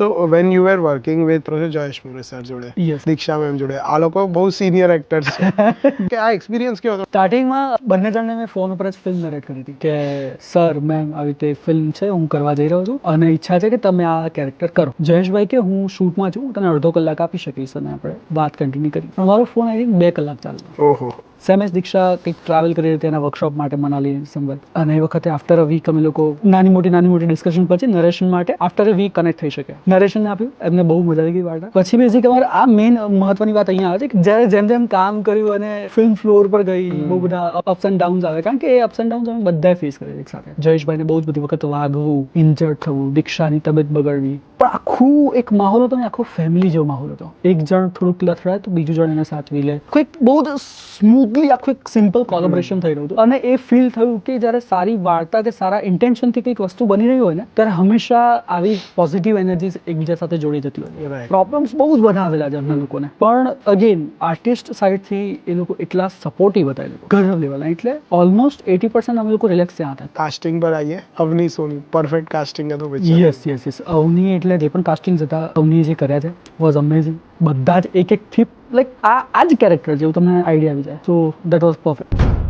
So when you are working with Jayesh Murray sir જોડે, yes, દીક્ષા ma'am જોડે, આ લોકો બહુ સિનિયર એક્ટર્સ છે કે આ એક્સપિરિયન્સ કેવો હતો? સ્ટાર્ટિંગમાં બંને જણને મેં ફોન ઉપર જ ફિલ્મ નરેટ કરી હતી કે સર મેમ આવી રીતે ફિલ્મ છે, હું કરવા જઈ રહ્યો છું અને ઈચ્છા છે કે તમે આ કેરેક્ટર કરો. જયેશભાઈ કે હું શૂટમાં છું, તને અડધો કલાક આપી શકીશ અને આપણે વાત કન્ટિન્યુ કરી. પણ મારો ફોન આઈ થિંક 2 કલાક ચાલ્યો. ઓહો. સેમેશ દીક્ષા કંઈક ટ્રાવેલ કરી હતી એના વર્કશોપ માટે મનાલી સંબંધ, અને એ વખતે આફ્ટર અ વીક અમે લોકો નાની મોટી ડિસ્કશન પછી નરેશન માટે આફ્ટર અ વીક કનેક્ટ થઈ શકે. નરેશન આપ્યું, એમને બહુ મજા આવી ગઈ વાર્તા. પછી બેઝિક અમારે આ મેઇન મહત્વની વાત અહીંયા આવે છે કે જ્યારે જેમ જેમ કામ કર્યું અને ફિલ્મ ફ્લોર પર ગઈ, બહુ બધા અપ્સ એન્ડ ડાઉન્સ આવે, કારણ કે એ અપ્સ એન્ડ ડાઉન્સ અમે બધાએ ફેસ કરી એક સાથે. જયેશભાઈને બહુ જ બધી વખત વાગવું, ઇન્જર્ડ થવું, દીક્ષાની તબિયત બગડવી, પણ આખું એક માહોલ હતો ને, આખો ફેમિલી જેવો માહોલ હતો. એક જણ થોડુંક લથડાય તો બીજું જણ એને સાચવી લે. કોઈક બહુ જ સ્મૂથલી આખું એક સિમ્પલ કોલેબોરેશન થઈ રહ્યું હતું. અને એ ફીલ થયું કે જ્યારે સારી વાર્તા કે સારા ઇન્ટેન્શનથી કંઈક વસ્તુ બની રહી હોય ને, ત્યારે હંમેશા આવી પોઝિટિવ એનર્જીસ એકબીજા સાથે જોડી જતી હોય. પ્રોબ્લેમ્સ બહુ જ બધા આવેલા છે અમને લોકોને, પણ અગેન આર્ટિસ્ટ સાઇડથી એ લોકો એટલા સપોર્ટિવ હતા, એ લોકો ગજબ લેવલના. એટલે ઓલમોસ્ટ 80% અમે લોકો રિલેક્સ ત્યાં હતા. કાસ્ટિંગ પર આવીએ, અવની સોની પરફેક્ટ કાસ્ટિંગ હતું. યસ. અવની એટલે જે પણ કાસ્ટિંગ્સ હતા, અવની જે કર્યા છે વોઝ અમેઝિંગ. બધા જ એક થી લાઈક આ જ કેરેક્ટર જેવું તમને આઈડિયા આવી જાય. So that was perfect.